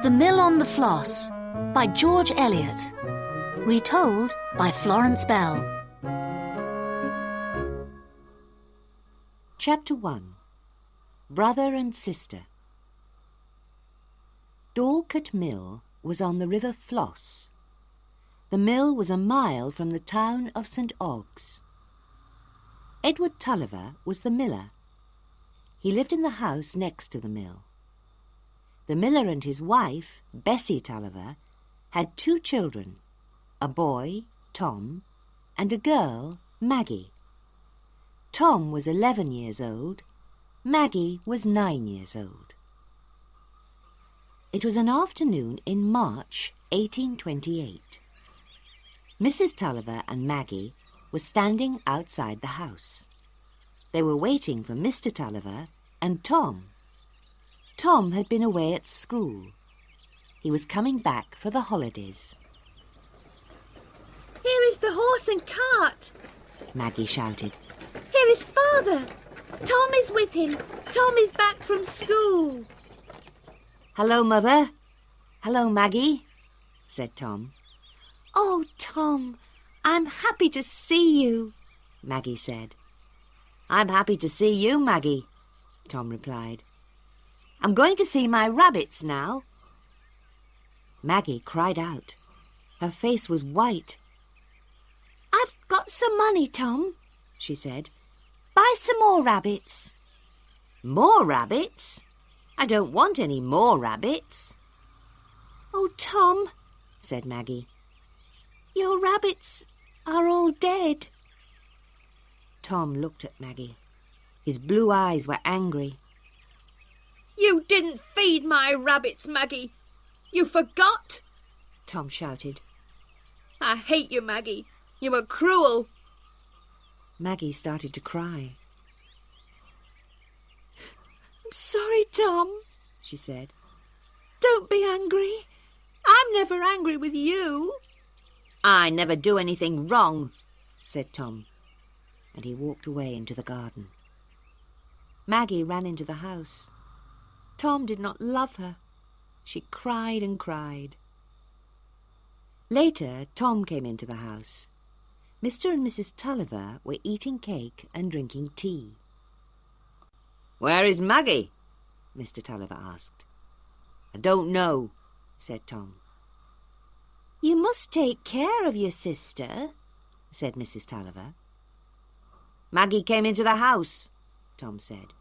The Mill on the Floss by George Eliot. Retold by Florence Bell. Chapter 1. Brother and Sister. Dorlcote Mill was on the River Floss. The mill was a mile from the town of St. Ogg's. Edward Tulliver was the miller. He lived in the house next to the mill. The miller and his wife, Bessie Tulliver, had 2 children, a boy, Tom, and a girl, Maggie. Tom was 11 years old. Maggie was 9 years old. It was an afternoon in March 1828. Mrs. Tulliver and Maggie were standing outside the house. They were waiting for Mr. Tulliver and Tom. Tom had been away at school. He was coming back for the holidays. "Here is the horse and cart," Maggie shouted. "Here is father. Tom is with him. Tom is back from school." "Hello, Mother. Hello, Maggie," said Tom. "Oh, Tom, I'm happy to see you," Maggie said. "I'm happy to see you, Maggie," Tom replied. "I'm going to see my rabbits now." Maggie cried out. Her face was white. "I've got some money, Tom," she said. "Buy some more rabbits." "More rabbits? I don't want any more rabbits." "Oh, Tom," said Maggie. "your rabbits are all dead." Tom looked at Maggie. His blue eyes were angry. "You didn't feed my rabbits, Maggie. You forgot," Tom shouted. "I hate you, Maggie. You were cruel." Maggie started to cry. "I'm sorry, Tom," she said. "Don't be angry. I'm never angry with you." "I never do anything wrong," said Tom, and he walked away into the garden. Maggie ran into the house. Tom did not love her. She cried and cried. Later, Tom came into the house. Mr. and Mrs. Tulliver were eating cake and drinking tea. "Where is Maggie?" Mr. Tulliver asked. "I don't know," said Tom. "You must take care of your sister," said Mrs. Tulliver. "Maggie came into the house," Tom said.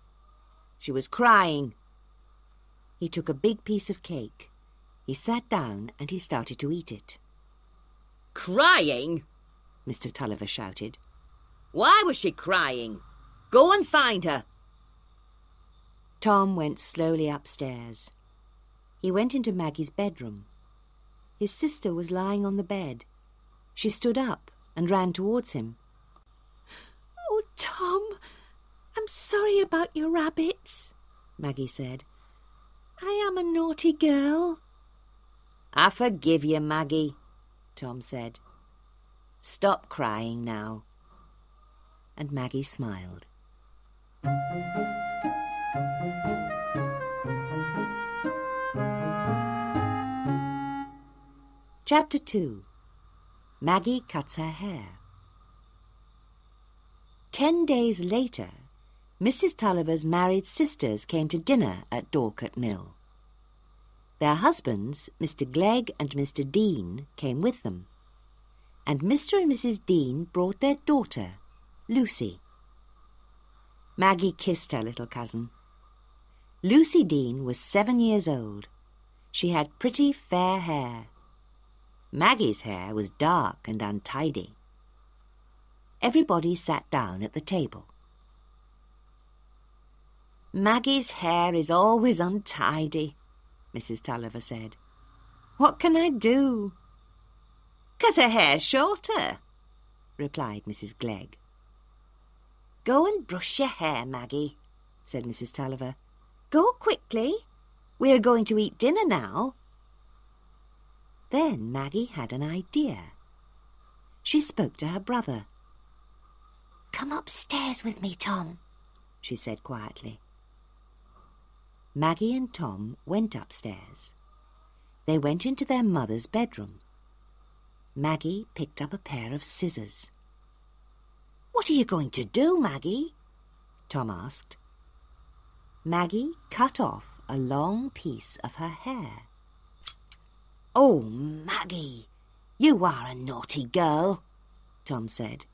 "She was crying." He took a big piece of cake. He sat down and he started to eat it. "Crying?" Mr. Tulliver shouted. "Why was she crying? Go and find her." Tom went slowly upstairs. He went into Maggie's bedroom. His sister was lying on the bed. She stood up and ran towards him. "Oh, Tom, I'm sorry about your rabbits," Maggie said. "I am a naughty girl." "I forgive you, Maggie," Tom said. "Stop crying now." And Maggie smiled. Chapter 2. Maggie cuts her hair. 10 days later, Mrs. Tulliver's married sisters came to dinner at Dorlcote Mill. Their husbands, Mr. Glegg and Mr. Dean, came with them, and Mr. and Mrs. Dean brought their daughter, Lucy. Maggie kissed her little cousin. Lucy Dean was 7 years old. She had pretty fair hair. Maggie's hair was dark and untidy. Everybody sat down at the table. "Maggie's hair is always untidy," Mrs. Tulliver said. "What can I do?" "Cut her hair shorter," replied Mrs. Glegg. "Go and brush your hair, Maggie," said Mrs. Tulliver. "Go quickly. We are going to eat dinner now." Then Maggie had an idea. She spoke to her brother. "Come upstairs with me, Tom," she said quietly. Maggie and Tom went upstairs. They went into their mother's bedroom. Maggie picked up a pair of scissors. "What are you going to do, Maggie?" Tom asked. Maggie cut off a long piece of her hair. "Oh, Maggie, you are a naughty girl," Tom said.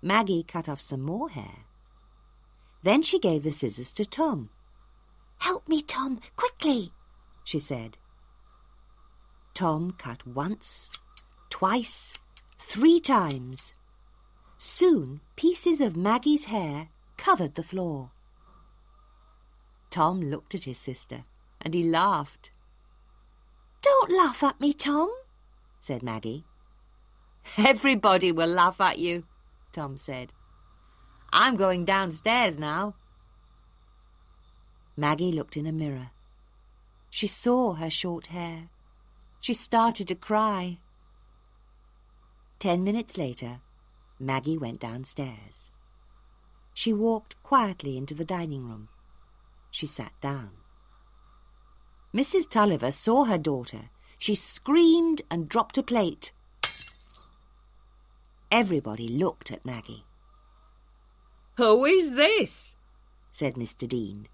Maggie cut off some more hair. Then she gave the scissors to Tom. "Help me, Tom, quickly," she said. Tom cut once, twice, 3 times. Soon pieces of Maggie's hair covered the floor. Tom looked at his sister and he laughed. "Don't laugh at me, Tom," said Maggie. "Everybody will laugh at you," Tom said. "I'm going downstairs now." Maggie looked in a mirror. She saw her short hair. She started to cry. 10 minutes later, Maggie went downstairs. She walked quietly into the dining room. She sat down. Mrs. Tulliver saw her daughter. She screamed and dropped a plate. Everybody looked at Maggie. "Who is this?" said Mr. Dean.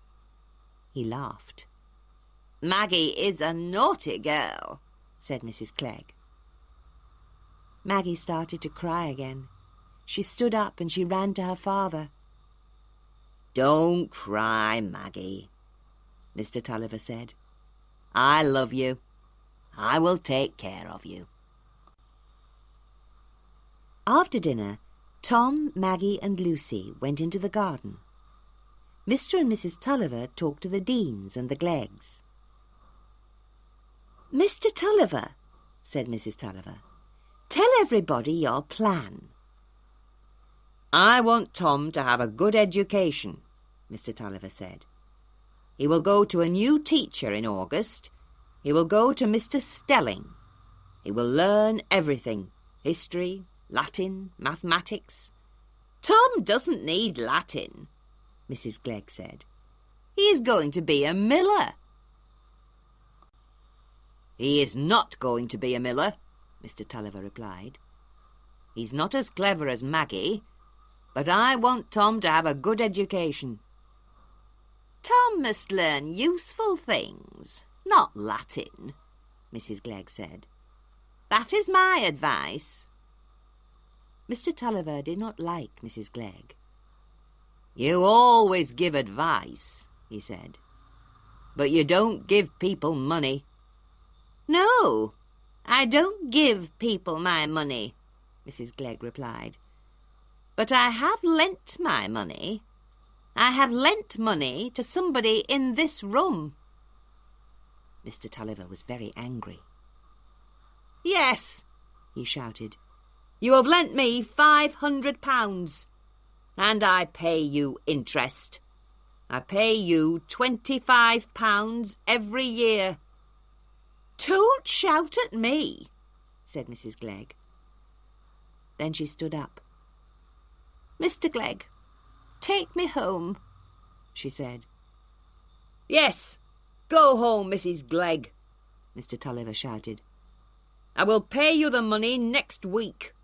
He laughed. "Maggie is a naughty girl," said Mrs. Clegg. Maggie started to cry again. She stood up and she ran to her father. "Don't cry, Maggie," Mr. Tulliver said. "I love you. I will take care of you." After dinner, Tom, Maggie and Lucy went into the garden. Mr. and Mrs. Tulliver talked to the Deans and the Gleggs. "Mr. Tulliver," said Mrs. Tulliver, "tell everybody your plan." "I want Tom to have a good education," Mr. Tulliver said. "He will go to a new teacher in August. He will go to Mr. Stelling. He will learn everything, history, Latin, mathematics." "Tom doesn't need Latin," Mrs. Glegg said. "He is going to be a miller." "He is not going to be a miller," Mr. Tulliver replied. "He's not as clever as Maggie, but I want Tom to have a good education." "Tom must learn useful things, not Latin," Mrs. Glegg said. "That is my advice." Mr. Tulliver did not like Mrs. Glegg. "You always give advice," he said, "but you don't give people money." "No, I don't give people my money," Mrs. Glegg replied. "But I have lent my money. I have lent money to somebody in this room." Mr. Tulliver was very angry. "Yes," he shouted, "you have lent me £500, and I pay you interest. I pay you £25 every year." "Don't shout at me," said Mrs. Glegg. Then she stood up. "Mr. Glegg, take me home," she said. "Yes, go home, Mrs. Glegg," Mr. Tulliver shouted. "I will pay you the money next week."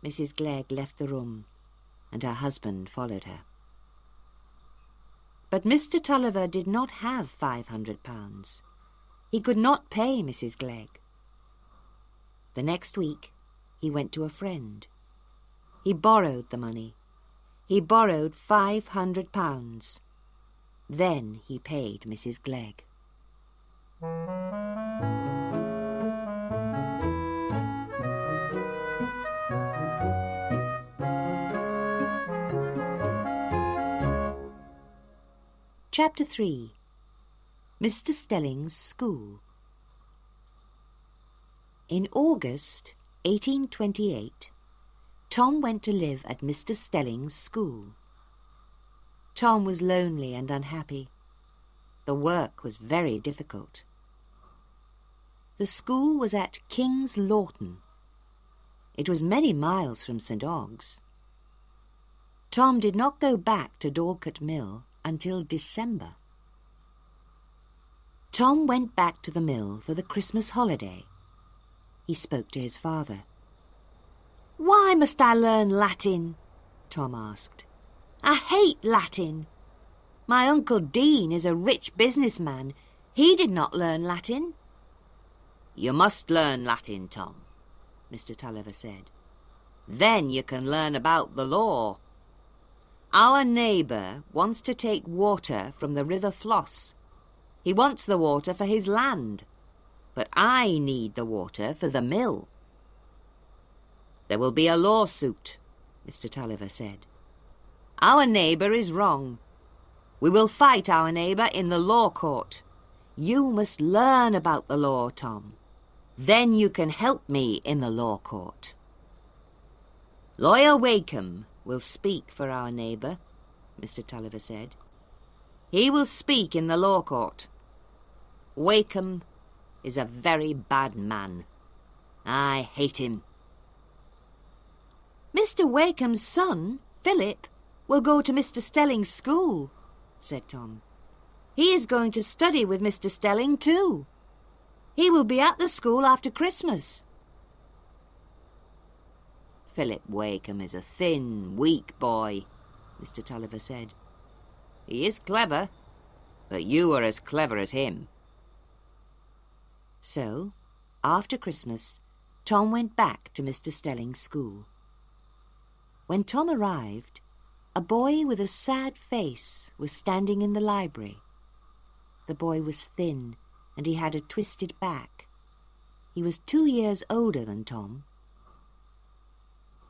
Mrs. Glegg left the room, and her husband followed her. But Mr. Tulliver did not have £500. He could not pay Mrs. Glegg. The next week, he went to a friend. He borrowed the money. He borrowed £500. Then he paid Mrs. Glegg. Chapter 3. Mr. Stelling's School. In August 1828, Tom went to live at Mr. Stelling's school. Tom was lonely and unhappy. The work was very difficult. The school was at King's Lorton. It was many miles from St. Ogg's. Tom did not go back to Dorlcote Mill until December. Tom went back to the mill for the Christmas holiday. He spoke to his father. "Why must I learn Latin?" Tom asked. "I hate Latin. My Uncle Dean is a rich businessman. He did not learn Latin." "You must learn Latin, Tom," Mr. Tulliver said. "Then you can learn about the law. Our neighbour wants to take water from the River Floss. He wants the water for his land, but I need the water for the mill." "There will be a lawsuit," Mr. Tulliver said. "Our neighbour is wrong. We will fight our neighbour in the law court. You must learn about the law, Tom. Then you can help me in the law court." "Lawyer Wakeham will speak for our neighbour," Mr. Tulliver said. "He will speak in the law court. Wakeham is a very bad man. I hate him." "Mr. Wakeham's son, Philip, will go to Mr. Stelling's school," said Tom. "He is going to study with Mr. Stelling too. He will be at the school after Christmas." "Philip Wakeham is a thin, weak boy," Mr. Tulliver said. "He is clever, but you are as clever as him." So, after Christmas, Tom went back to Mr. Stelling's school. When Tom arrived, a boy with a sad face was standing in the library. The boy was thin, and he had a twisted back. He was 2 years older than Tom.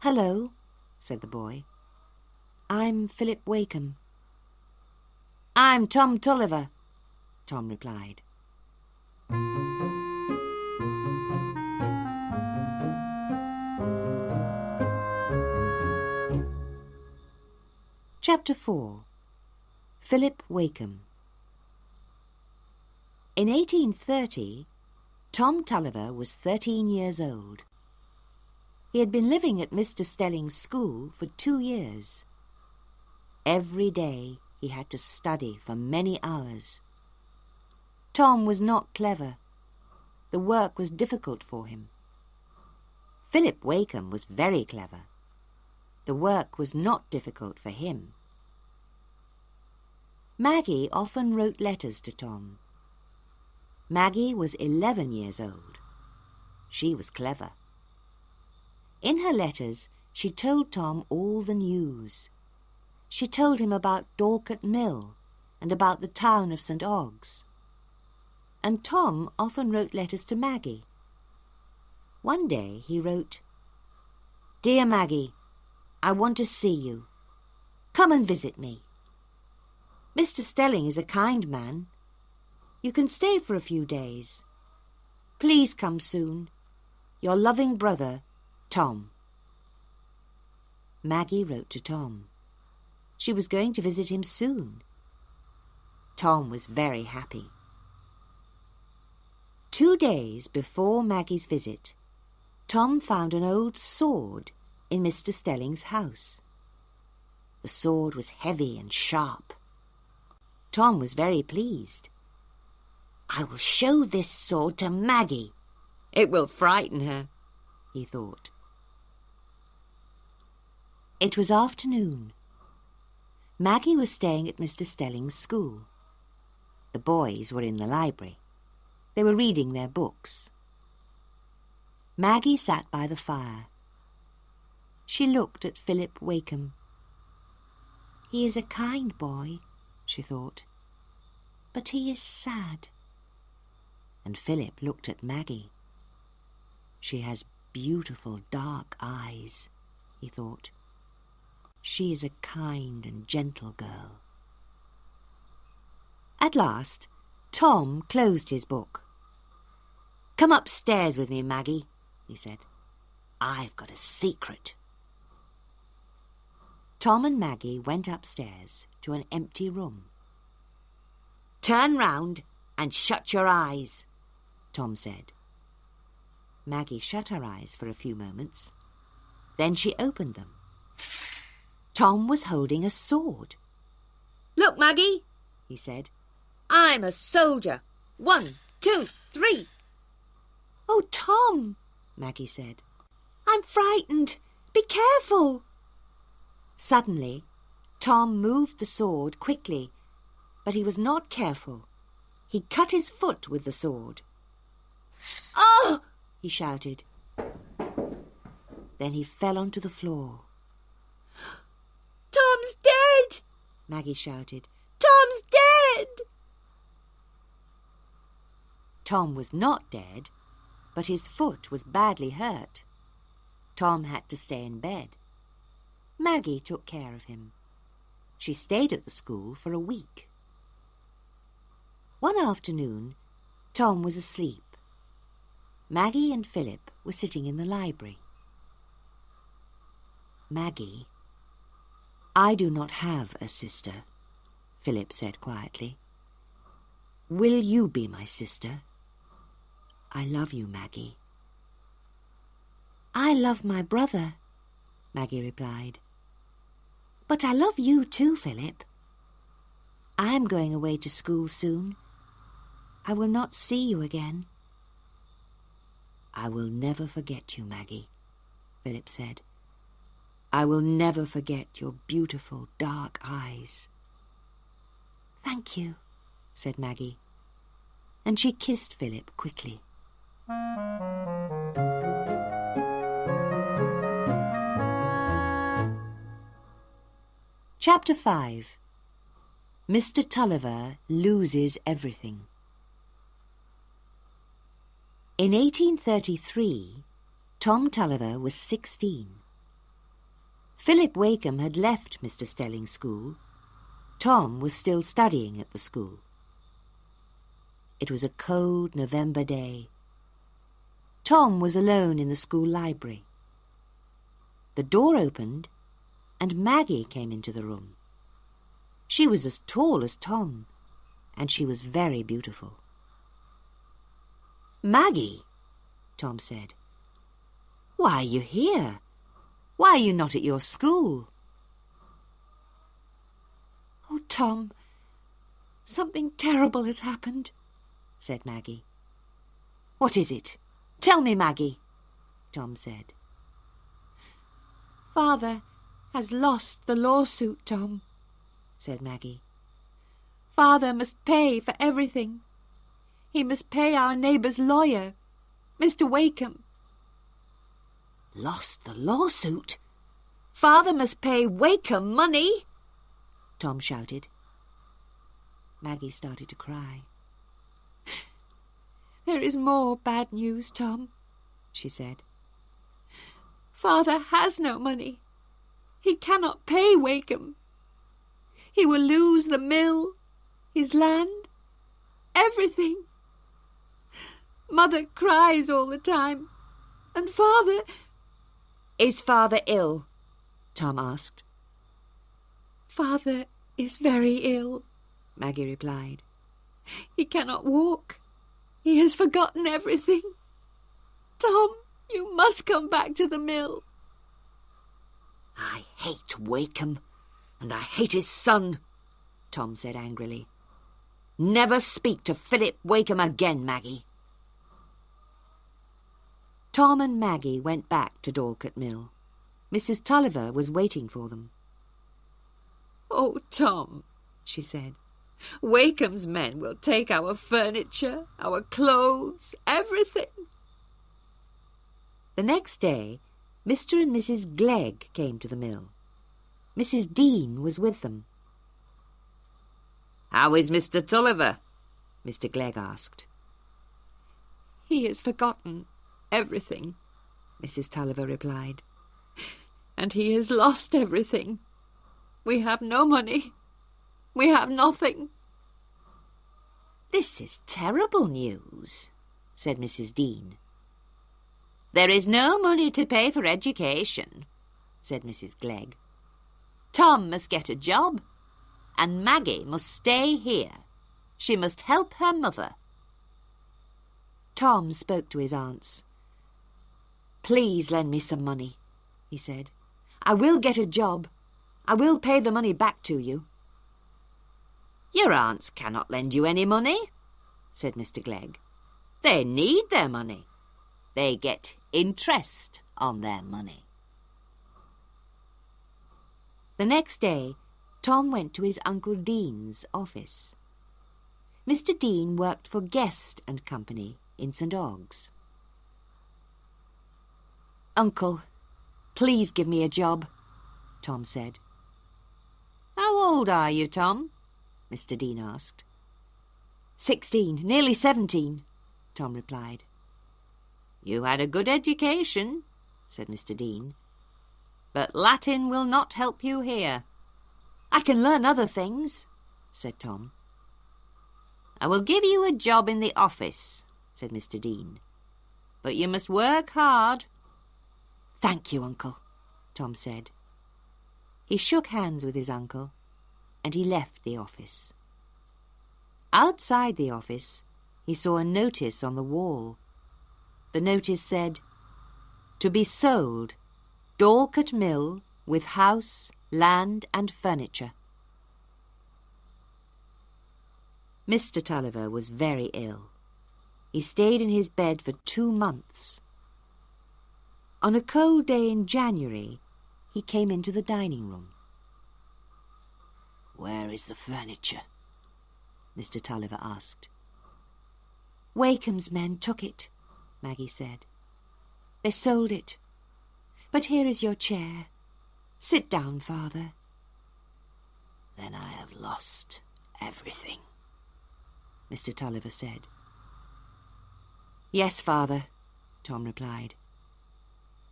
"Hello," said the boy. "I'm Philip Wakeham." "I'm Tom Tulliver," Tom replied. Chapter 4. Philip Wakeham. In 1830, Tom Tulliver was 13 years old. He had been living at Mr. Stelling's school for 2 years. Every day he had to study for many hours. Tom was not clever. The work was difficult for him. Philip Wakeham was very clever. The work was not difficult for him. Maggie often wrote letters to Tom. Maggie was 11 years old. She was clever. In her letters, she told Tom all the news. She told him about Dorlcote Mill and about the town of St. Ogg's. And Tom often wrote letters to Maggie. One day he wrote, "Dear Maggie, I want to see you. Come and visit me. Mr. Stelling is a kind man. You can stay for a few days. Please come soon. Your loving brother, Tom." Maggie wrote to Tom. She was going to visit him soon. Tom was very happy. 2 days before Maggie's visit, Tom found an old sword in Mr. Stelling's house. The sword was heavy and sharp. Tom was very pleased. "I will show this sword to Maggie. It will frighten her," he thought. It was afternoon. Maggie was staying at Mr. Stelling's school. The boys were in the library. They were reading their books. Maggie sat by the fire. She looked at Philip Wakeham. "He is a kind boy," she thought, "but he is sad." And Philip looked at Maggie. "She has beautiful dark eyes," he thought. "She is a kind and gentle girl." At last, Tom closed his book. "Come upstairs with me, Maggie," he said. "I've got a secret." Tom and Maggie went upstairs to an empty room. "Turn round and shut your eyes," Tom said. Maggie shut her eyes for a few moments. Then she opened them. Tom was holding a sword. Look, Maggie, he said. I'm a soldier. 1, 2, 3. Oh, Tom, Maggie said. I'm frightened. Be careful. Suddenly, Tom moved the sword quickly, but he was not careful. He cut his foot with the sword. Oh! He shouted. Then he fell onto the floor. Tom's dead! Maggie shouted. Tom's dead! Tom was not dead, but his foot was badly hurt. Tom had to stay in bed. Maggie took care of him. She stayed at the school for a week. One afternoon, Tom was asleep. Maggie and Philip were sitting in the library. Maggie, I do not have a sister, Philip said quietly. Will you be my sister? I love you, Maggie. I love my brother, Maggie replied. But I love you too, Philip. I am going away to school soon. I will not see you again. I will never forget you, Maggie, Philip said. I will never forget your beautiful dark eyes. Thank you, said Maggie, and she kissed Philip quickly. Chapter 5. Mr. Tulliver Loses Everything. In 1833, Tom Tulliver was 16. Philip Wakem had left Mr. Stelling's school. Tom was still studying at the school. It was a cold November day. Tom was alone in the school library. The door opened, and Maggie came into the room. She was as tall as Tom, and she was very beautiful. Maggie, Tom said, why are you here? Why are you not at your school? Oh, Tom, something terrible has happened, said Maggie. What is it? Tell me, Maggie, Tom said. Father has lost the lawsuit, Tom, said Maggie. Father must pay for everything. He must pay our neighbour's lawyer, Mr. Wakem. Lost the lawsuit? Father must pay Wakem money? Tom shouted. Maggie started to cry. There is more bad news, Tom, she said. Father has no money. He cannot pay Wakem. He will lose the mill, his land, everything. Mother cries all the time, and Father... Is Father ill? Tom asked. Father is very ill, Maggie replied. He cannot walk. He has forgotten everything. Tom, you must come back to the mill. I hate Wakem, and I hate his son, Tom said angrily. Never speak to Philip Wakem again, Maggie. Tom and Maggie went back to Dorlcote Mill. Mrs. Tulliver was waiting for them. Oh, Tom, she said, Wakem's men will take our furniture, our clothes, everything. The next day, Mr. and Mrs. Glegg came to the mill. Mrs. Dean was with them. How is Mr. Tulliver? Mr. Glegg asked. He has forgotten everything, Mrs. Tulliver replied. And he has lost everything. We have no money. We have nothing. This is terrible news, said Mrs. Dean. There is no money to pay for education, said Mrs. Glegg. Tom must get a job, and Maggie must stay here. She must help her mother. Tom spoke to his aunts. Please lend me some money, he said. I will get a job. I will pay the money back to you. Your aunts cannot lend you any money, said Mr. Glegg. They need their money. They get interest on their money. The next day, Tom went to his Uncle Dean's office. Mr. Dean worked for Guest and Company in St. Ogg's. "Uncle, please give me a job," Tom said. "How old are you, Tom?" Mr. Dean asked. 16, nearly 17, Tom replied. "You had a good education," said Mr. Dean, "but Latin will not help you here." "I can learn other things," said Tom. "I will give you a job in the office," said Mr. Dean, "but you must work hard." "Thank you, Uncle," Tom said. He shook hands with his uncle, and he left the office. Outside the office, he saw a notice on the wall. The notice said, "To be sold, Dorlcote Mill, with house, land and furniture." Mr. Tulliver was very ill. He stayed in his bed for 2 months. On a cold day in January, he came into the dining room. "Where is the furniture?" Mr. Tulliver asked. "Wakem's men took it," Maggie said. "They sold it. But here is your chair. Sit down, Father." "Then I have lost everything," Mr. Tulliver said. "Yes, Father," Tom replied.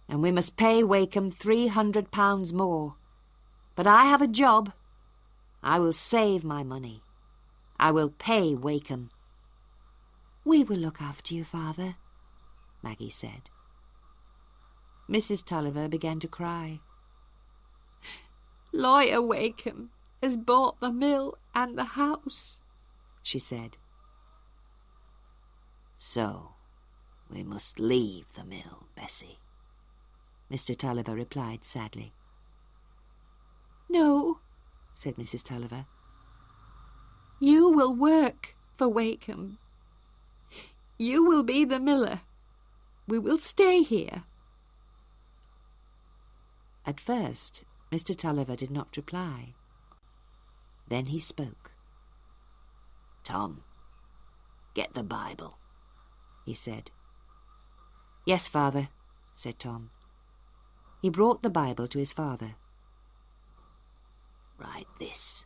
"And we must pay Wakem £300 more. But I have a job. I will save my money. I will pay Wakem." "We will look after you, Father," Maggie said. Mrs. Tulliver began to cry. "Lawyer Wakem has bought the mill and the house," she said. "So we must leave the mill, Bessie," Mr. Tulliver replied sadly. "No," said Mrs. Tulliver. "You will work for Wakem. You will be the miller. We will stay here." At first, Mr. Tulliver did not reply. Then he spoke. "Tom, get the Bible," he said. "Yes, Father," said Tom. He brought the Bible to his father. "Write this,"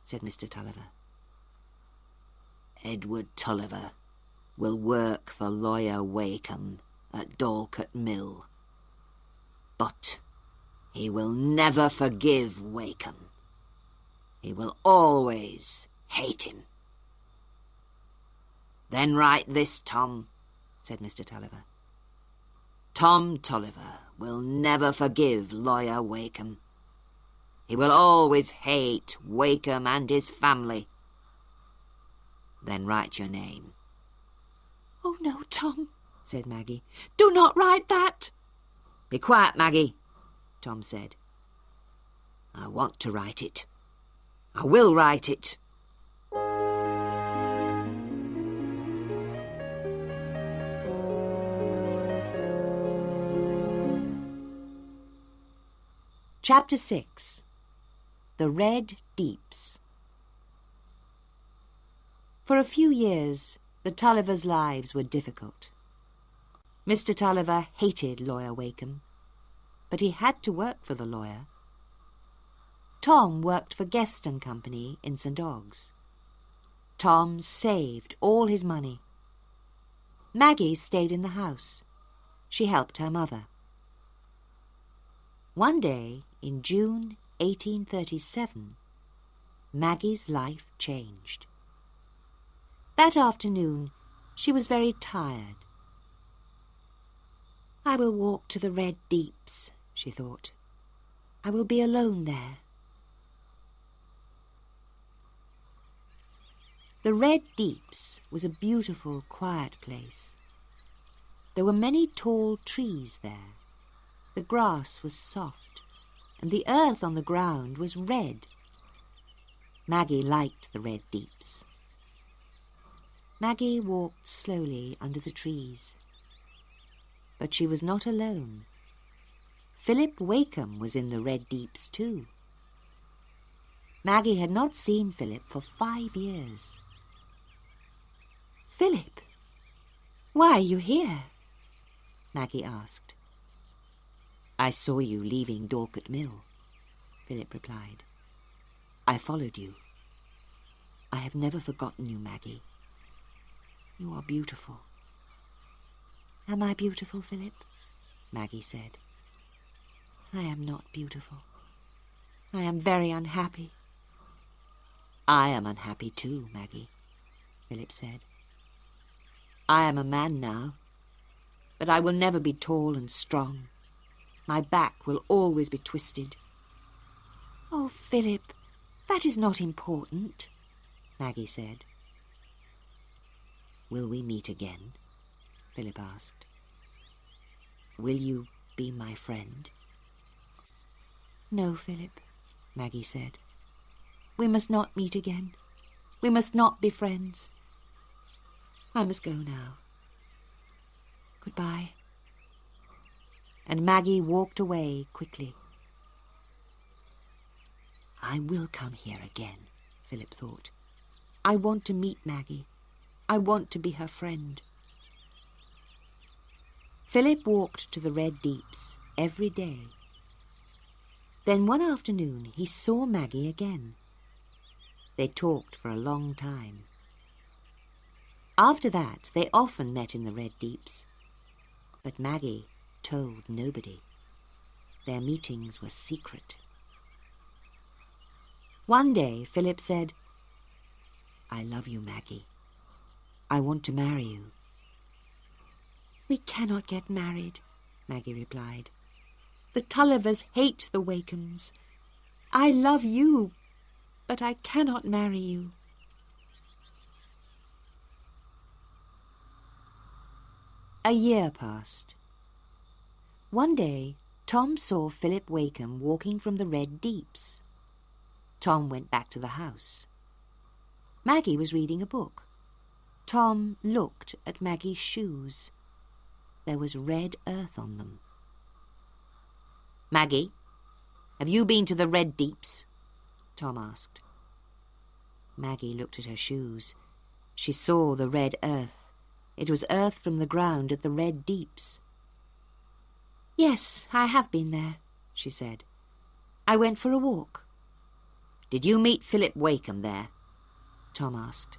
said Mr. Tulliver. "Edward Tulliver will work for Lawyer Wakem at Dorlcote Mill. But he will never forgive Wakem. He will always hate him." "Then write this, Tom," said Mr. Tulliver. "Tom Tulliver will never forgive Lawyer Wakem. He will always hate Wakem and his family." "Then write your name." "Oh, no, Tom," said Maggie. "Do not write that." "Be quiet, Maggie," Tom said. "I want to write it. I will write it." Chapter 6. The Red Deeps. For a few years, the Tullivers' lives were difficult. Mr. Tulliver hated Lawyer Wakem, but he had to work for the lawyer. Tom worked for Guest and Company in St. Ogg's. Tom saved all his money. Maggie stayed in the house. She helped her mother. One day, in June 1837, Maggie's life changed. That afternoon, she was very tired. "I will walk to the Red Deeps," she thought. "I will be alone there." The Red Deeps was a beautiful, quiet place. There were many tall trees there. The grass was soft, and the earth on the ground was red. Maggie liked the Red Deeps. Maggie walked slowly under the trees. But she was not alone. Philip Wakem was in the Red Deeps too. Maggie had not seen Philip for 5 years. "Philip, why are you here?" Maggie asked. "I saw you leaving Dorset Mill," Philip replied. "I followed you. I have never forgotten you, Maggie. You are beautiful." "Am I beautiful, Philip?" Maggie said. "I am not beautiful. I am very unhappy." "I am unhappy too, Maggie," Philip said. "I am a man now, but I will never be tall and strong. My back will always be twisted." "Oh, Philip, that is not important," Maggie said. "Will we meet again?" Philip asked. "Will you be my friend?" "No, Philip," Maggie said. "We must not meet again. We must not be friends. I must go now. Goodbye." And Maggie walked away quickly. "I will come here again," Philip thought. "I want to meet Maggie. I want to be her friend." Philip walked to the Red Deeps every day. Then one afternoon he saw Maggie again. They talked for a long time. After that they often met in the Red Deeps, but Maggie told nobody. Their meetings were secret. One day Philip said, "I love you, Maggie. I want to marry you." "We cannot get married," Maggie replied. "The Tullivers hate the Wakems. I love you, but I cannot marry you." A year passed. One day, Tom saw Philip Wakem walking from the Red Deeps. Tom went back to the house. Maggie was reading a book. Tom looked at Maggie's shoes. There was red earth on them. "Maggie, have you been to the Red Deeps?" Tom asked. Maggie looked at her shoes. She saw the red earth. It was earth from the ground at the Red Deeps. "Yes, I have been there," she said. "I went for a walk." "Did you meet Philip Wakem there?" Tom asked.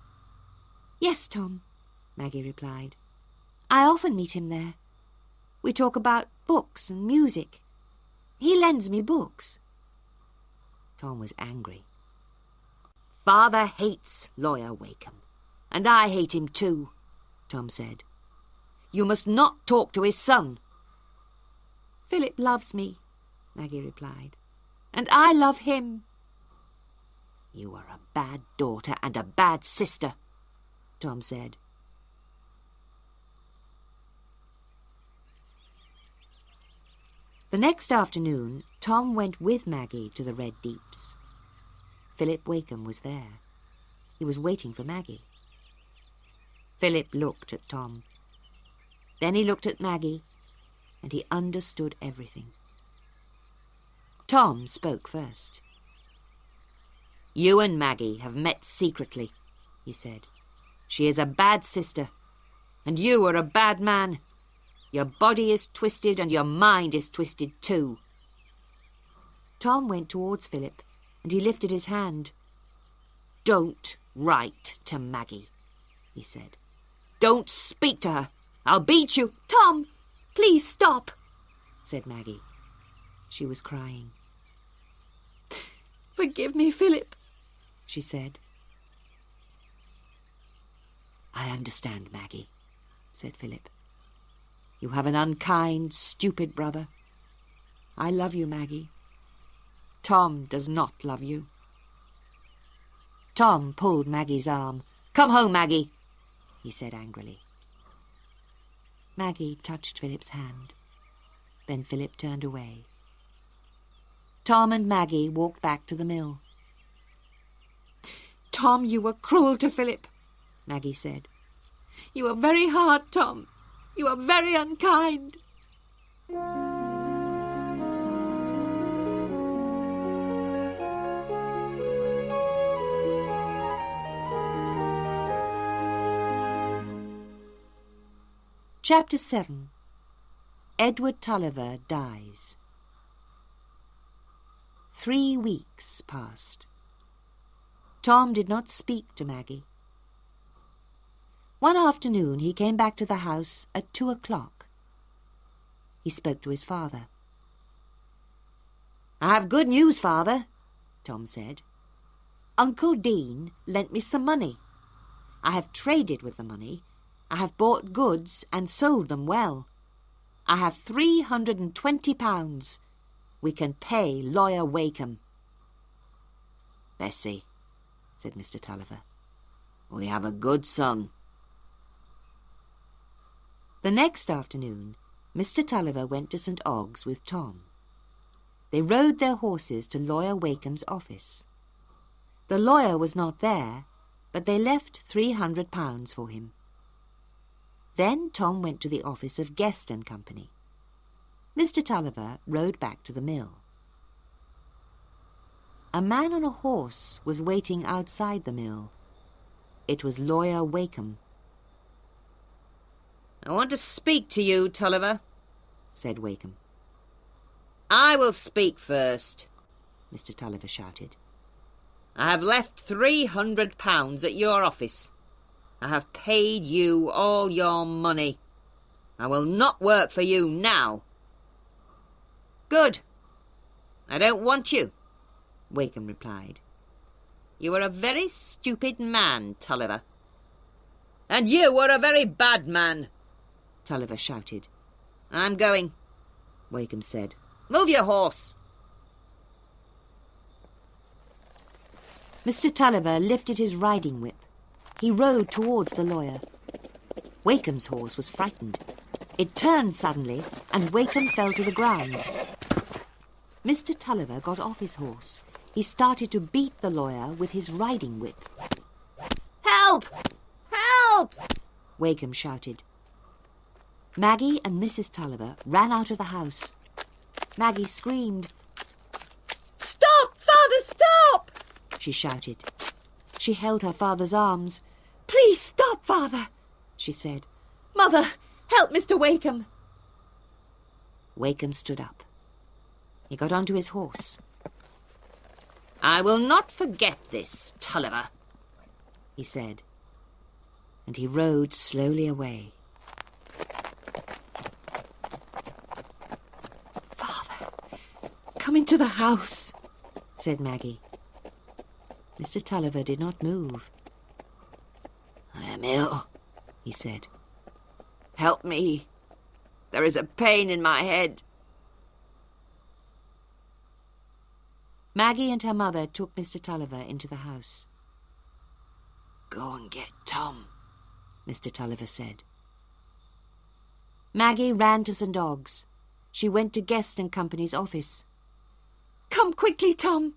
"Yes, Tom," Maggie replied. "I often meet him there. We talk about books and music. He lends me books." Tom was angry. "Father hates Lawyer Wakem, and I hate him too," Tom said. "You must not talk to his son." "Philip loves me," Maggie replied, "and I love him." "You are a bad daughter and a bad sister," Tom said. The next afternoon, Tom went with Maggie to the Red Deeps. Philip Wakem was there. He was waiting for Maggie. Philip looked at Tom. Then he looked at Maggie, and he understood everything. Tom spoke first. "You and Maggie have met secretly," he said. "She is a bad sister, and you are a bad man. Your body is twisted and your mind is twisted too." Tom went towards Philip, and he lifted his hand. "Don't write to Maggie," he said. "Don't speak to her. I'll beat you." "Tom, please stop," said Maggie. She was crying. "Forgive me, Philip," she said. "I understand, Maggie," said Philip. "You have an unkind, stupid brother. I love you, Maggie. Tom does not love you." Tom pulled Maggie's arm. "Come home, Maggie," he said angrily. Maggie touched Philip's hand. Then Philip turned away. Tom and Maggie walked back to the mill. Tom, you were cruel to Philip, Maggie said. You are very hard, Tom. You are very unkind. Chapter 7. Edward Tulliver dies. 3 weeks passed. Tom did not speak to Maggie. One afternoon he came back to the house at 2 o'clock. He spoke to his father. "I have good news, Father," Tom said. "Uncle Dean lent me some money. I have traded with the money. I have bought goods and sold them well. I have £320. We can pay Lawyer Wakeham." "Bessie," said Mr. Tulliver, "we have a good son." The next afternoon, Mr. Tulliver went to St. Ogg's with Tom. They rode their horses to Lawyer Wakeham's office. The lawyer was not there, but they left £300 for him. Then Tom went to the office of Guest and Company. Mr. Tulliver rode back to the mill. A man on a horse was waiting outside the mill. It was Lawyer Wakeham. I want to speak to you, Tulliver, said Wakeham. I will speak first, Mr. Tulliver shouted. I have left £300 at your office. I have paid you all your money. I will not work for you now. Good. I don't want you, Wakeham replied. You are a very stupid man, Tulliver. And you are a very bad man, Tulliver shouted. I'm going, Wakeham said. Move your horse. Mr. Tulliver lifted his riding whip. He rode towards the lawyer. Wakeham's horse was frightened. It turned suddenly, and Wakeham fell to the ground. Mr. Tulliver got off his horse. He started to beat the lawyer with his riding whip. "Help! Help!" Wakeham shouted. Maggie and Mrs. Tulliver ran out of the house. Maggie screamed. "Stop, Father, stop!" she shouted. She held her father's arms. "Please stop, Father," she said. "Mother, help Mr. Wakeham." Wakeham stood up. He got onto his horse. I will not forget this, Tulliver, he said, and he rode slowly away. "Father, come into the house," said Maggie. Mr. Tulliver did not move. I am ill, he said. Help me. There is a pain in my head. Maggie and her mother took Mr. Tulliver into the house. Go and get Tom, Mr. Tulliver said. Maggie ran to St. Ogg's. She went to Guest and Company's office. "Come quickly, Tom,"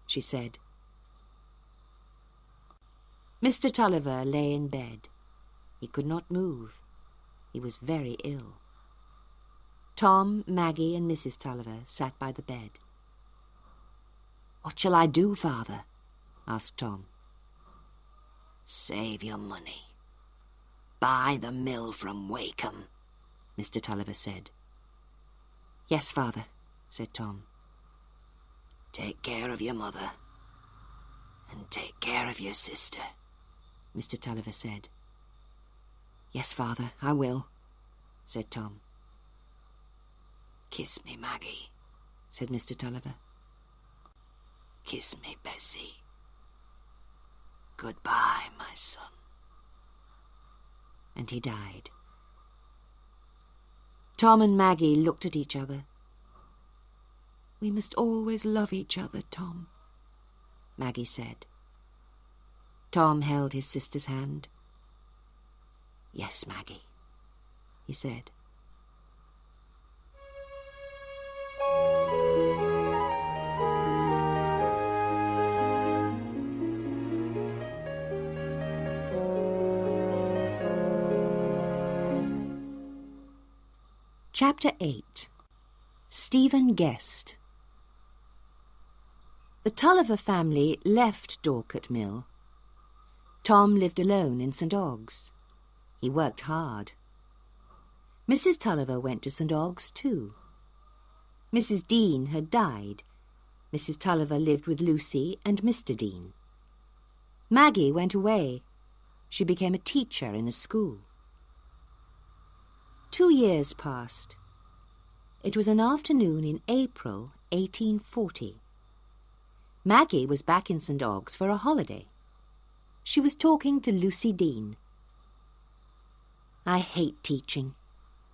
she said. Mr. Tulliver lay in bed. He could not move. He was very ill. Tom, Maggie, and Mrs. Tulliver sat by the bed. "What shall I do, Father?" asked Tom. Save your money. Buy the mill from Wakeham, Mr. Tulliver said. "Yes, Father," said Tom. Take care of your mother. And take care of your sister, Mr. Tulliver said. "Yes, Father, I will," said Tom. Kiss me, Maggie, said Mr. Tulliver. Kiss me, Bessie. Goodbye, my son. And he died. Tom and Maggie looked at each other. "We must always love each other, Tom," Maggie said. Tom held his sister's hand. "Yes, Maggie," he said. Chapter 8. Stephen Guest. The Tulliver family left Dorset Mill. Tom lived alone in St Ogg's. He worked hard. Mrs. Tulliver went to St Ogg's too. Mrs. Dean had died. Mrs. Tulliver lived with Lucy and Mr. Dean. Maggie went away. She became a teacher in a school. 2 years passed. It was an afternoon in April 1840. Maggie was back in St Ogg's for a holiday. She was talking to Lucy Dean. "I hate teaching,"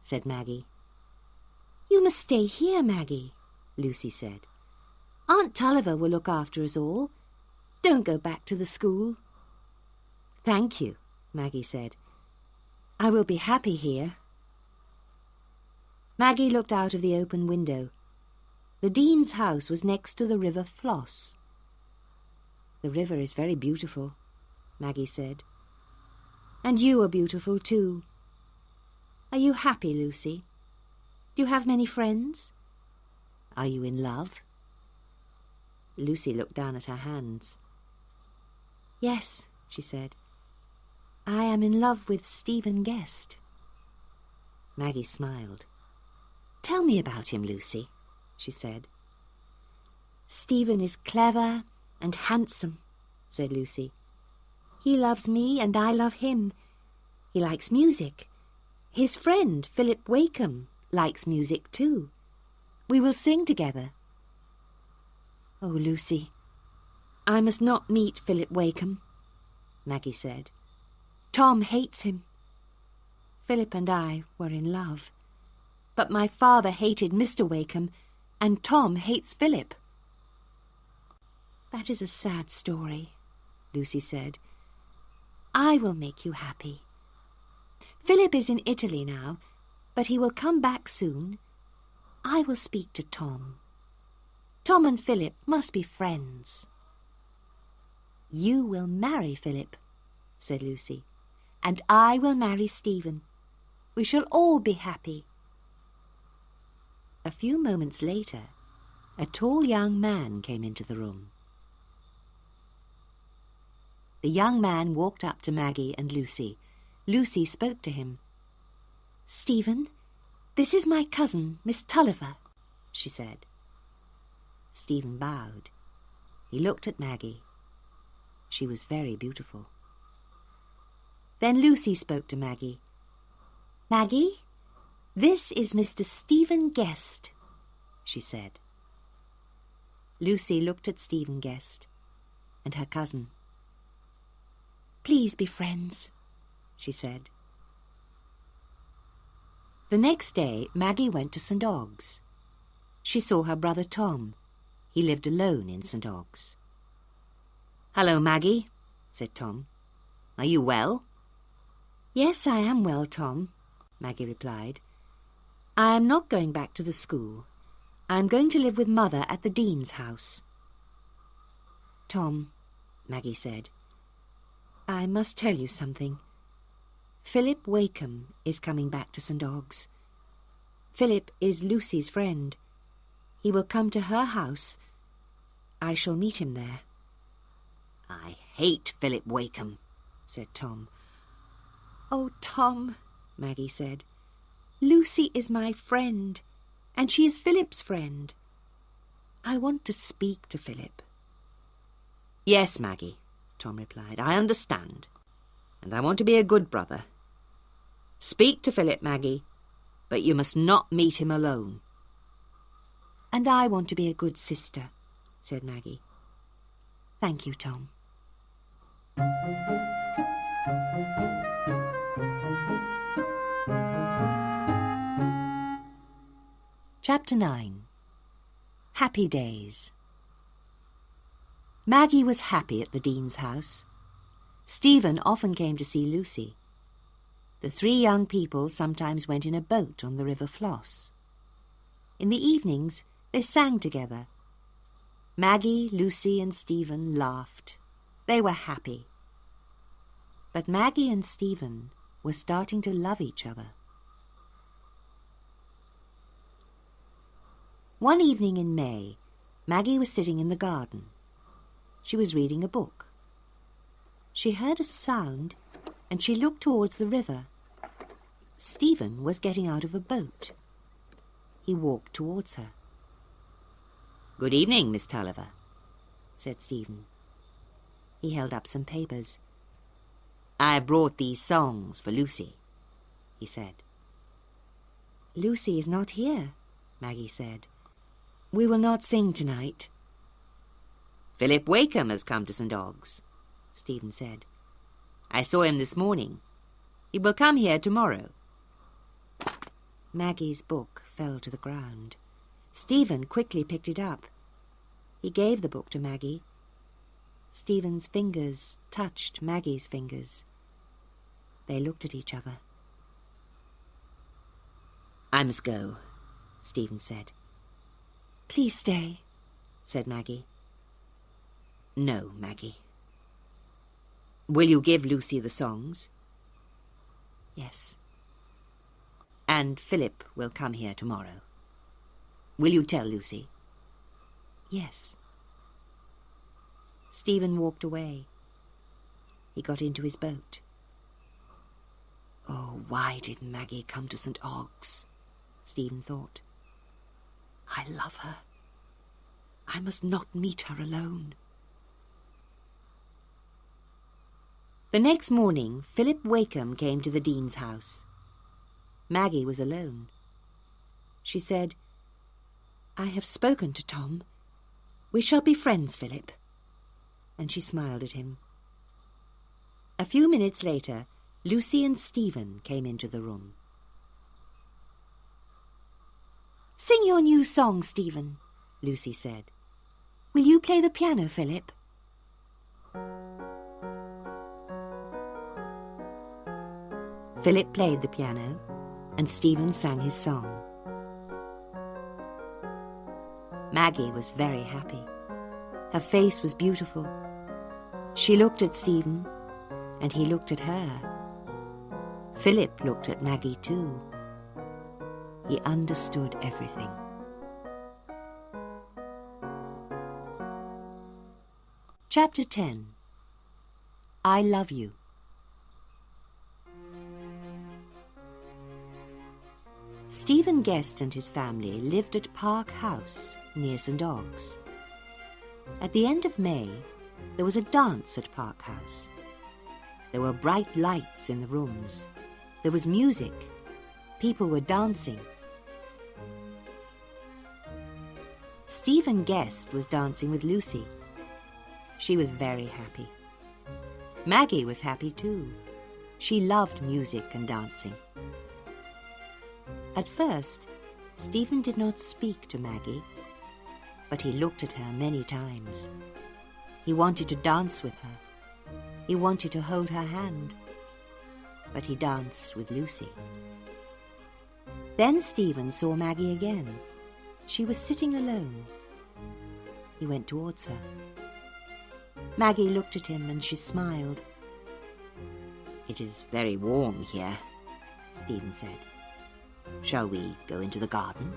said Maggie. "You must stay here, Maggie," Lucy said. "Aunt Tulliver will look after us all. Don't go back to the school." "Thank you," Maggie said. "I will be happy here." Maggie looked out of the open window. The Dean's house was next to the River Floss. "The river is very beautiful," Maggie said. "And you are beautiful too. Are you happy, Lucy? Do you have many friends? Are you in love?" Lucy looked down at her hands. "Yes," she said. "I am in love with Stephen Guest." Maggie smiled. "Tell me about him, Lucy," she said. "Stephen is clever and handsome," said Lucy. "He loves me and I love him. He likes music. His friend, Philip Wakem, likes music too. We will sing together." "Oh, Lucy, I must not meet Philip Wakem," Maggie said. "Tom hates him. Philip and I were in love, but my father hated Mr. Wakem, and Tom hates Philip." "That is a sad story," Lucy said. "I will make you happy. Philip is in Italy now, but he will come back soon. I will speak to Tom. Tom and Philip must be friends." "You will marry Philip," said Lucy, "and I will marry Stephen. We shall all be happy." A few moments later, a tall young man came into the room. The young man walked up to Maggie and Lucy. Lucy spoke to him. "Stephen, this is my cousin, Miss Tulliver," she said. Stephen bowed. He looked at Maggie. She was very beautiful. Then Lucy spoke to Maggie. "Maggie, this is Mr. Stephen Guest," she said. Lucy looked at Stephen Guest and her cousin. "Please be friends," she said. The next day, Maggie went to St Ogg's. She saw her brother Tom. He lived alone in St Ogg's. "Hello, Maggie," said Tom. "Are you well?" "Yes, I am well, Tom," Maggie replied. "I am not going back to the school. I am going to live with Mother at the Dean's house." "Tom," Maggie said, "I must tell you something. Philip Wakem is coming back to St Ogg's. Philip is Lucy's friend. He will come to her house. I shall meet him there." "I hate Philip Wakem," said Tom. "Oh, Tom," Maggie said, "Lucy is my friend, and she is Philip's friend. I want to speak to Philip." "Yes, Maggie," Tom replied, "I understand, and I want to be a good brother. Speak to Philip, Maggie, but you must not meet him alone." "And I want to be a good sister," said Maggie. "Thank you, Tom." Chapter 9. Happy Days. Maggie was happy at the Dean's house. Stephen often came to see Lucy. The 3 young people sometimes went in a boat on the River Floss. In the evenings, they sang together. Maggie, Lucy and Stephen laughed. They were happy. But Maggie and Stephen were starting to love each other. One evening in May, Maggie was sitting in the garden. She was reading a book. She heard a sound and she looked towards the river. Stephen was getting out of a boat. He walked towards her. "Good evening, Miss Tulliver," said Stephen. He held up some papers. "I've brought these songs for Lucy," he said. "Lucy is not here," Maggie said. "We will not sing tonight." "Philip Wakem has come to St. Ogg's," Stephen said. "I saw him this morning. He will come here tomorrow." Maggie's book fell to the ground. Stephen quickly picked it up. He gave the book to Maggie. Stephen's fingers touched Maggie's fingers. They looked at each other. "I must go," Stephen said. "Please stay," said Maggie. "No, Maggie." "Will you give Lucy the songs?" "Yes." "And Philip will come here tomorrow. Will you tell Lucy?" "Yes." Stephen walked away. He got into his boat. Oh, why did Maggie come to St. Ogg's? Stephen thought. I love her. I must not meet her alone. The next morning, Philip Wakem came to the Dean's house. Maggie was alone. She said, "I have spoken to Tom. We shall be friends, Philip." And she smiled at him. A few minutes later, Lucy and Stephen came into the room. "Sing your new song, Stephen," Lucy said. "Will you play the piano, Philip?" Philip played the piano, and Stephen sang his song. Maggie was very happy. Her face was beautiful. She looked at Stephen, and he looked at her. Philip looked at Maggie too. He understood everything. Chapter 10. I Love You. Stephen Guest and his family lived at Park House near St. Ogg's. At the end of May, there was a dance at Park House. There were bright lights in the rooms. There was music. People were dancing. Stephen Guest was dancing with Lucy. She was very happy. Maggie was happy too. She loved music and dancing. At first, Stephen did not speak to Maggie, but he looked at her many times. He wanted to dance with her. He wanted to hold her hand, but he danced with Lucy. Then Stephen saw Maggie again. She was sitting alone. He went towards her. Maggie looked at him and she smiled. "It is very warm here," Stephen said. "Shall we go into the garden?"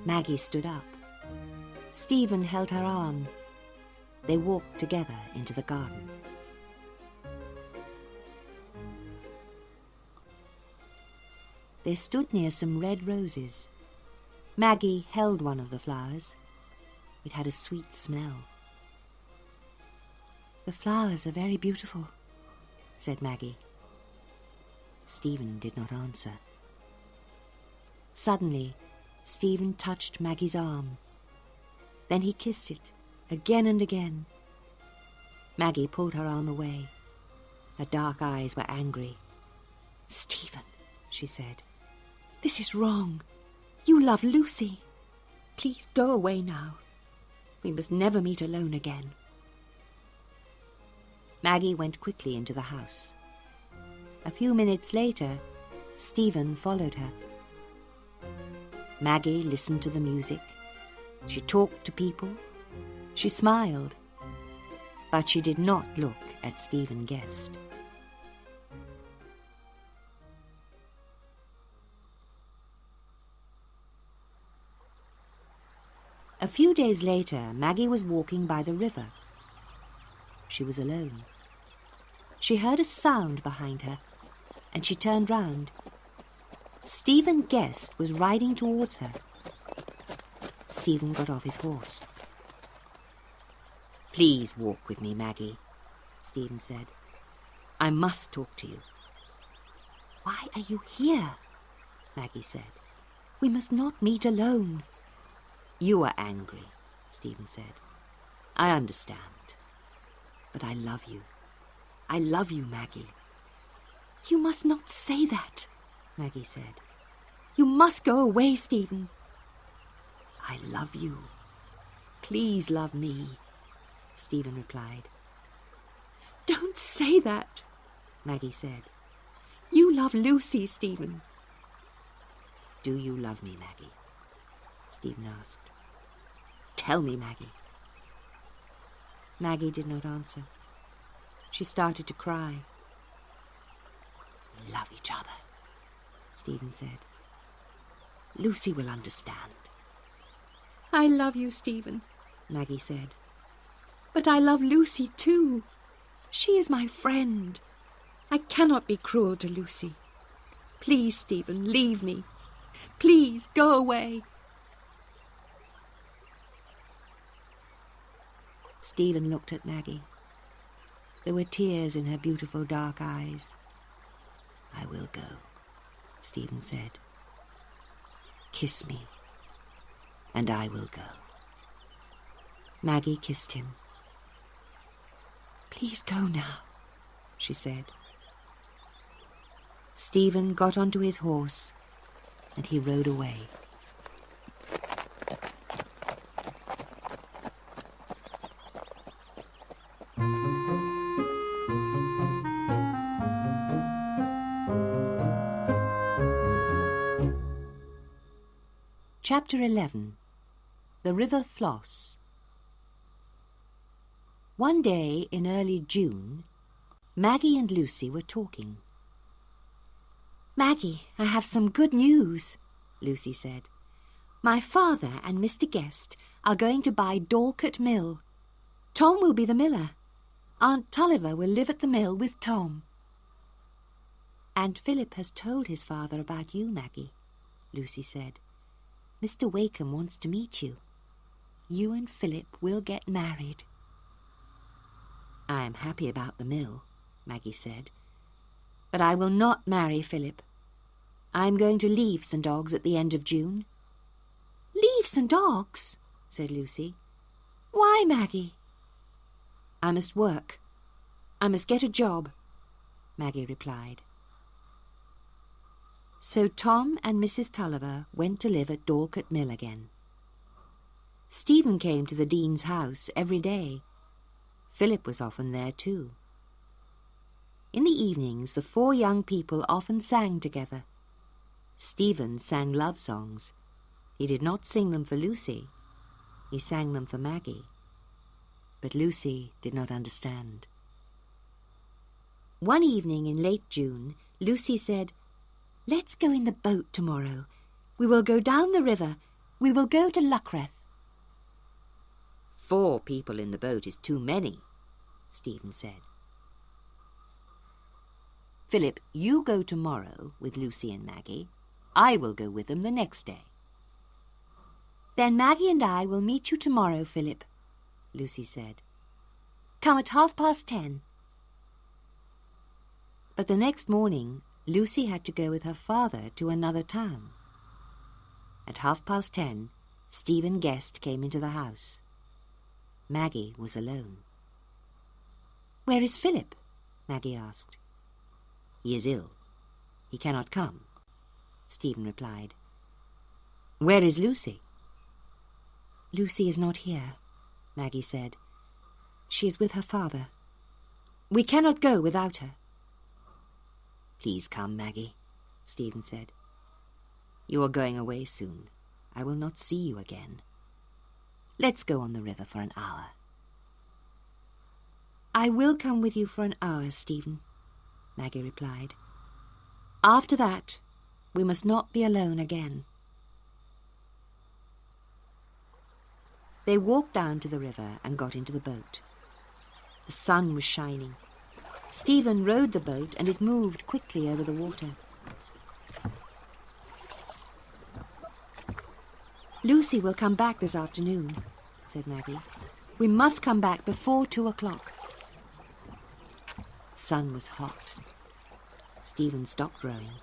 Maggie stood up. Stephen held her arm. They walked together into the garden. They stood near some red roses. Maggie held one of the flowers. It had a sweet smell. "The flowers are very beautiful," said Maggie. Stephen did not answer. Suddenly, Stephen touched Maggie's arm. Then he kissed it, again and again. Maggie pulled her arm away. Her dark eyes were angry. "Stephen," she said, "this is wrong. You love Lucy. Please go away now. We must never meet alone again." Maggie went quickly into the house. A few minutes later, Stephen followed her. Maggie listened to the music. She talked to people. She smiled. But she did not look at Stephen Guest. A few days later, Maggie was walking by the river. She was alone. She heard a sound behind her, and she turned round. Stephen Guest was riding towards her. Stephen got off his horse. "Please walk with me, Maggie," Stephen said. "I must talk to you." "Why are you here?" Maggie said. "We must not meet alone." "You are angry," Stephen said. "I understand. But I love you. I love you, Maggie." "You must not say that," Maggie said. "You must go away, Stephen." "I love you. Please love me," Stephen replied. "Don't say that," Maggie said. "You love Lucy, Stephen." "Do you love me, Maggie?" Stephen asked. "Tell me, Maggie." Maggie did not answer. She started to cry. "We love each other," Stephen said. "Lucy will understand." "I love you, Stephen," Maggie said. "but I love Lucy too. She is my friend. I cannot be cruel to Lucy. Please, Stephen, leave me. Please, go away." Stephen looked at Maggie. There were tears in her beautiful dark eyes. "I will go," Stephen said. "Kiss me, and I will go." Maggie kissed him. "Please go now," she said. Stephen got onto his horse, and he rode away. Chapter 11. The River Floss. One day in early June, Maggie and Lucy were talking. "Maggie, I have some good news," Lucy said. "My father and Mr. Guest are going to buy Dorlcote Mill. Tom will be the miller. Aunt Tulliver will live at the mill with Tom." "And Philip has told his father about you, Maggie," Lucy said. "Mr. Wakem wants to meet you. You and Philip will get married." "I am happy about the mill," Maggie said, "but I will not marry Philip. I am going to leave St. Ogg's at the end of June." "Leave St. Ogg's?" said Lucy. "Why, Maggie?" "I must work. I must get a job," Maggie replied. So Tom and Mrs. Tulliver went to live at Dorlcote Mill again. Stephen came to the Dean's house every day. Philip was often there too. In the evenings, the four young people often sang together. Stephen sang love songs. He did not sing them for Lucy. He sang them for Maggie. But Lucy did not understand. One evening in late June, Lucy said, "Let's go in the boat tomorrow. We will go down the river. We will go to Luckreth." "4 people in the boat is too many," Stephen said. "Philip, you go tomorrow with Lucy and Maggie. I will go with them the next day." "Then Maggie and I will meet you tomorrow, Philip," Lucy said. "Come at 10:30. But the next morning, Lucy had to go with her father to another town. At 10:30, Stephen Guest came into the house. Maggie was alone. "Where is Philip?" Maggie asked. "He is ill. He cannot come," Stephen replied. "Where is Lucy?" "Lucy is not here," Maggie said. "She is with her father. We cannot go without her." "Please come, Maggie," Stephen said. "You are going away soon. I will not see you again. Let's go on the river for an hour." "I will come with you for an hour, Stephen," Maggie replied. "After that, we must not be alone again." They walked down to the river and got into the boat. The sun was shining. Stephen rowed the boat and it moved quickly over the water. "Lucy will come back this afternoon," said Maggie. "We must come back before 2:00. The sun was hot. Stephen stopped rowing.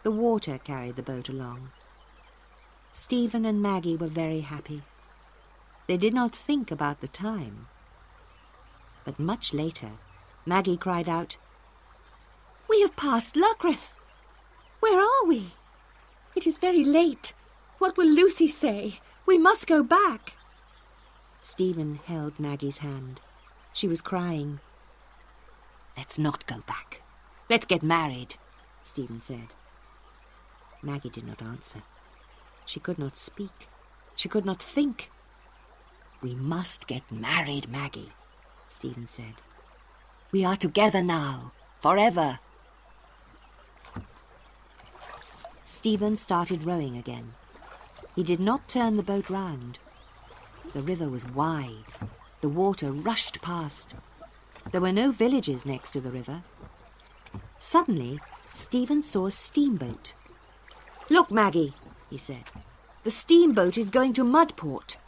The water carried the boat along. Stephen and Maggie were very happy. They did not think about the time. But much later, Maggie cried out, "We have passed Loughrea. Where are we? It is very late. What will Lucy say? We must go back." Stephen held Maggie's hand. She was crying. "Let's not go back. Let's get married," Stephen said. Maggie did not answer. She could not speak. She could not think. "We must get married, Maggie," Stephen said. "We are together now, forever." Stephen started rowing again. He did not turn the boat round. The river was wide. The water rushed past. There were no villages next to the river. Suddenly, Stephen saw a steamboat. "Look, Maggie," he said. "The steamboat is going to Mudport.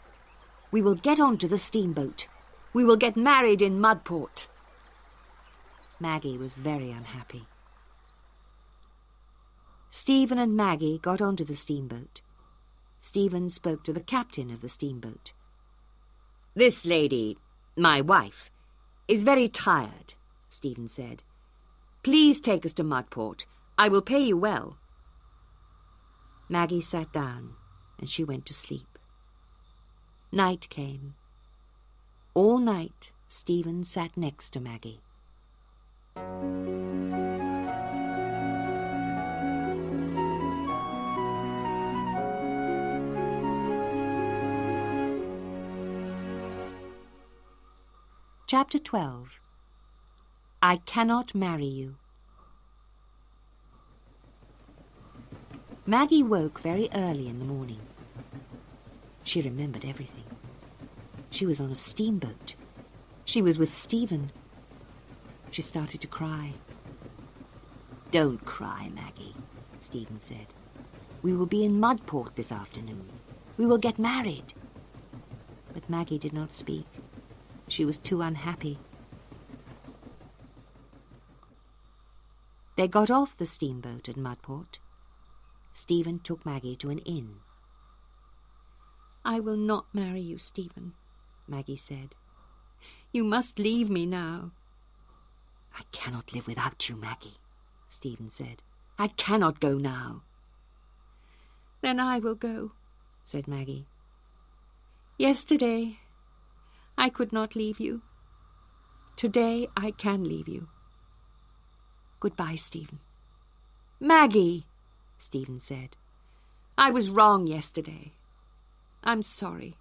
We will get onto the steamboat. We will get married in Mudport." Maggie was very unhappy. Stephen and Maggie got onto the steamboat. Stephen spoke to the captain of the steamboat. "This lady, my wife, is very tired," Stephen said. "Please take us to Mudport. I will pay you well." Maggie sat down and she went to sleep. Night came. All night, Stephen sat next to Maggie. Chapter 12. I Cannot Marry You. Maggie woke very early in the morning. She remembered everything. She was on a steamboat. She was with Stephen. She started to cry. "Don't cry, Maggie," Stephen said. "We will be in Mudport this afternoon. We will get married." But Maggie did not speak. She was too unhappy. They got off the steamboat at Mudport. Stephen took Maggie to an inn. "I will not marry you, Stephen," Maggie said. "You must leave me now." "I cannot live without you, Maggie," Stephen said. "I cannot go now." "Then I will go," said Maggie. "Yesterday I could not leave you. Today I can leave you. Goodbye, Stephen." "Maggie," Stephen said. "I was wrong yesterday. I'm sorry."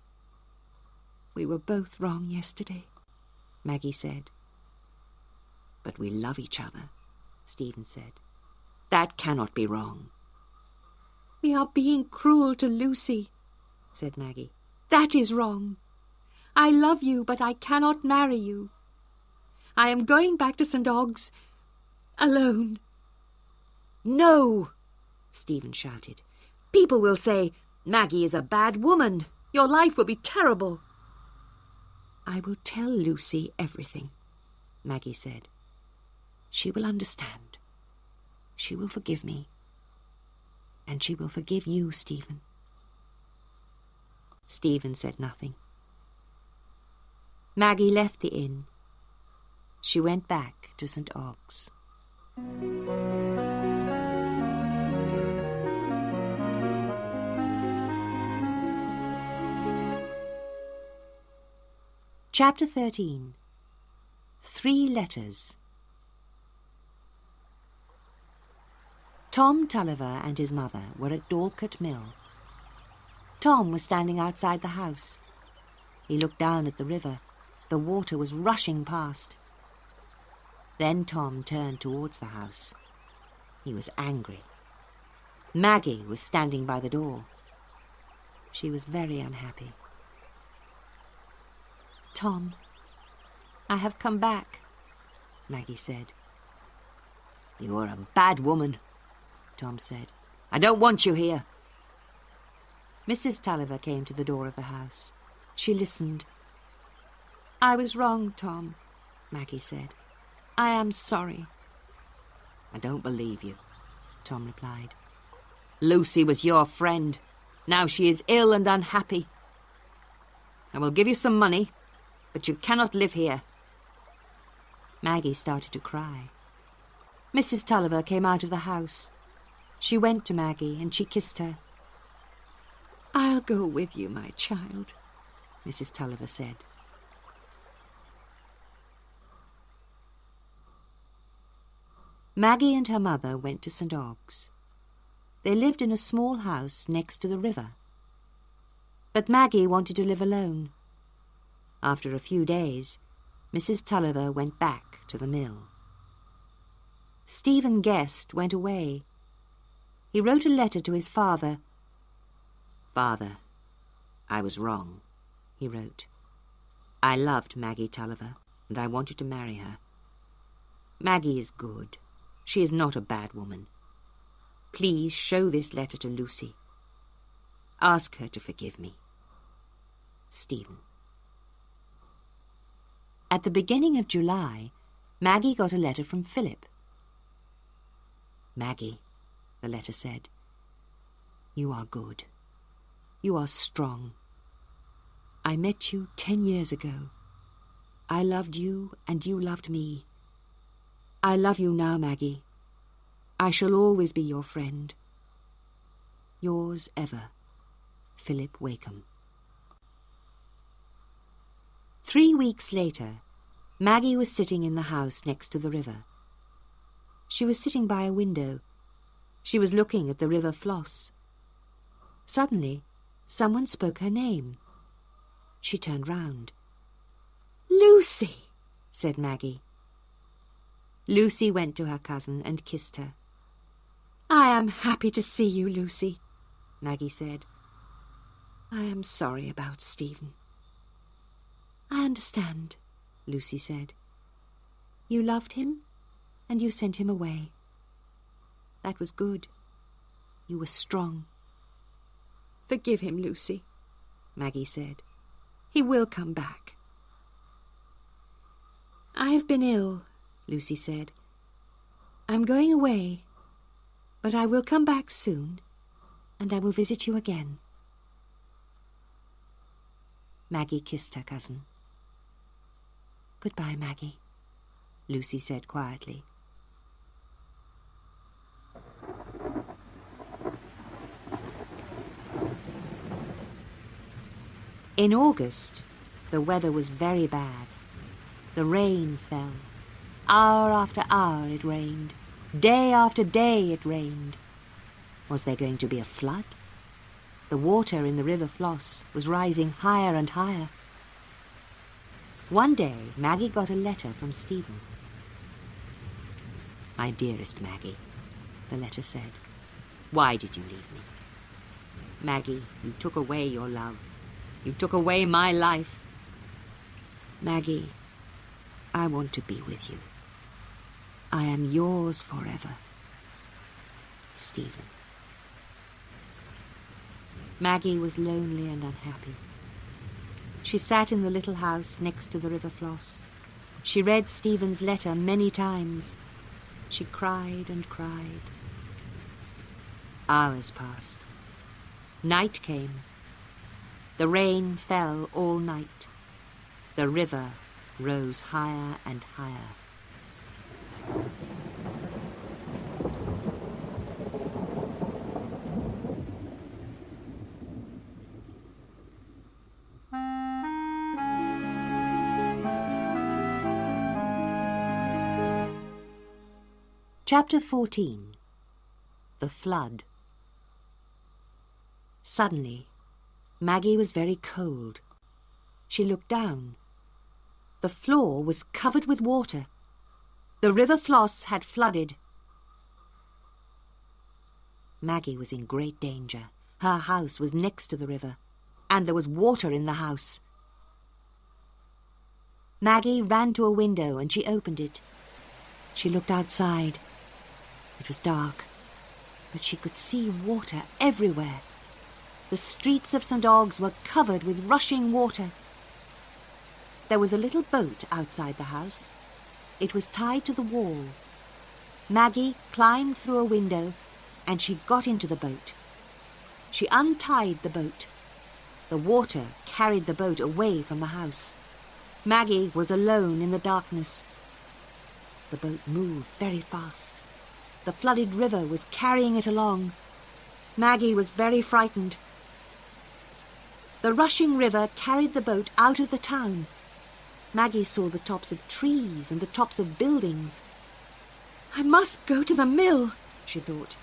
"We were both wrong yesterday," Maggie said. "But we love each other," Stephen said. "That cannot be wrong." "We are being cruel to Lucy," said Maggie. "That is wrong. I love you, but I cannot marry you. I am going back to St. Ogg's alone." "No!" Stephen shouted. "People will say, 'Maggie is a bad woman. Your life will be terrible.'" "I will tell Lucy everything," Maggie said. "She will understand. She will forgive me. And she will forgive you, Stephen." Stephen said nothing. Maggie left the inn. She went back to St. Ogg's. Chapter 13. 3 Letters. Tom Tulliver and his mother were at Dorlcote Mill. Tom was standing outside the house. He looked down at the river. The water was rushing past. Then Tom turned towards the house. He was angry. Maggie was standing by the door. She was very unhappy. Tom. I have come back, Maggie said. You are a bad woman, Tom said. I don't want you here. Mrs. Tulliver came to the door of the house. She listened. I was wrong, Tom, Maggie said. I am sorry. I don't believe you, Tom replied. Lucy was your friend. Now she is ill and unhappy. I will give you some money, but you cannot live here. Maggie started to cry. Mrs. Tulliver came out of the house. She went to Maggie and she kissed her. I'll go with you, my child, Mrs. Tulliver said. Maggie and her mother went to St. Ogg's. They lived in a small house next to the river. But Maggie wanted to live alone. After a few days, Mrs. Tulliver went back to the mill. Stephen Guest went away. He wrote a letter to his father. Father, I was wrong, he wrote. I loved Maggie Tulliver, and I wanted to marry her. Maggie is good. She is not a bad woman. Please show this letter to Lucy. Ask her to forgive me. Stephen. At the beginning of July, Maggie got a letter from Philip. Maggie, the letter said, you are good. You are strong. I met you 10 years ago. I loved you and you loved me. I love you now, Maggie. I shall always be your friend. Yours ever, Philip Wakem. 3 weeks later, Maggie was sitting in the house next to the river. She was sitting by a window. She was looking at the River Floss. Suddenly, someone spoke her name. She turned round. Lucy, said Maggie. Lucy went to her cousin and kissed her. I am happy to see you, Lucy, Maggie said. I am sorry about Stephen. I understand, Lucy said. You loved him, and you sent him away. That was good. You were strong. Forgive him, Lucy, Maggie said. He will come back. I have been ill, Lucy said. I'm going away, but I will come back soon, and I will visit you again. Maggie kissed her cousin. Goodbye, Maggie, Lucy said quietly. In August, the weather was very bad. The rain fell. Hour after hour it rained. Day after day it rained. Was there going to be a flood? The water in the River Floss was rising higher and higher. One day, Maggie got a letter from Stephen. My dearest Maggie, the letter said, why did you leave me? Maggie, you took away your love. You took away my life. Maggie, I want to be with you. I am yours forever. Stephen. Maggie was lonely and unhappy. She sat in the little house next to the River Floss. She read Stephen's letter many times. She cried and cried. Hours passed. Night came. The rain fell all night. The river rose higher and higher. Chapter 14. The Flood. Suddenly, Maggie was very cold. She looked down. The floor was covered with water. The River Floss had flooded. Maggie was in great danger. Her house was next to the river, and there was water in the house. Maggie ran to a window and she opened it. She looked outside. It was dark, but she could see water everywhere. The streets of St. Ogg's were covered with rushing water. There was a little boat outside the house. It was tied to the wall. Maggie climbed through a window and she got into the boat. She untied the boat. The water carried the boat away from the house. Maggie was alone in the darkness. The boat moved very fast. The flooded river was carrying it along. Maggie was very frightened. The rushing river carried the boat out of the town. Maggie saw the tops of trees and the tops of buildings. I must go to the mill, she thought.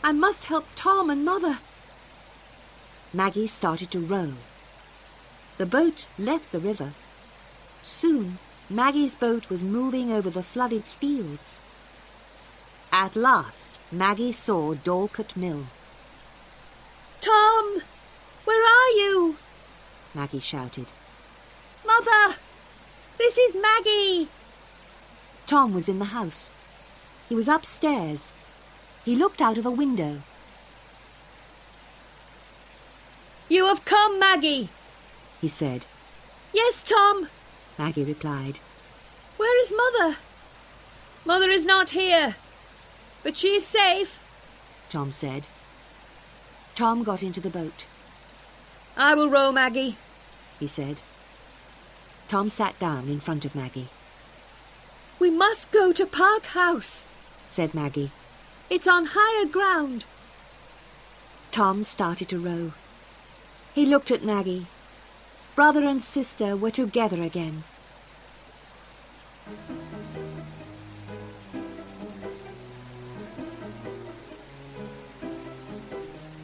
I must help Tom and Mother. Maggie started to row. The boat left the river. Soon, Maggie's boat was moving over the flooded fields. At last, Maggie saw Dorlcote Mill. Tom, where are you? Maggie shouted. Mother, this is Maggie. Tom was in the house. He was upstairs. He looked out of a window. You have come, Maggie, he said. Yes, Tom, Maggie replied. Where is Mother? Mother is not here, but she is safe, Tom said. Tom got into the boat. I will row, Maggie, he said. Tom sat down in front of Maggie. We must go to Park House, said Maggie. It's on higher ground. Tom started to row. He looked at Maggie. Brother and sister were together again.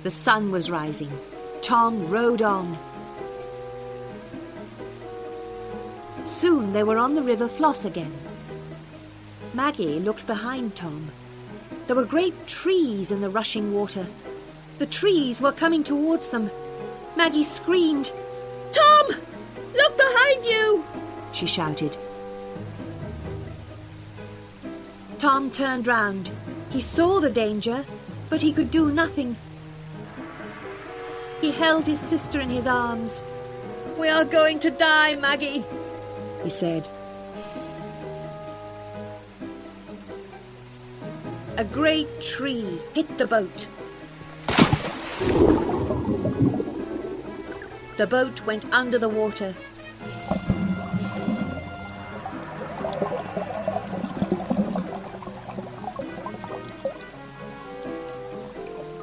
The sun was rising. Tom rowed on. Soon they were on the River Floss again. Maggie looked behind Tom. There were great trees in the rushing water. The trees were coming towards them. Maggie screamed. Tom, look behind you, she shouted. Tom turned round. He saw the danger, but he could do nothing. He held his sister in his arms. We are going to die, Maggie, he said. A great tree hit the boat. The boat went under the water.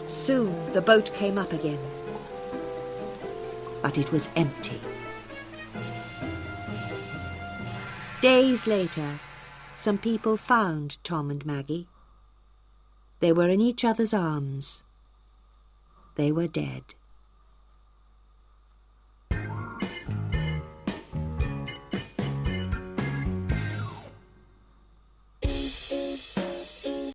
Soon the boat came up again, but it was empty. Days later, some people found Tom and Maggie. They were in each other's arms. They were dead.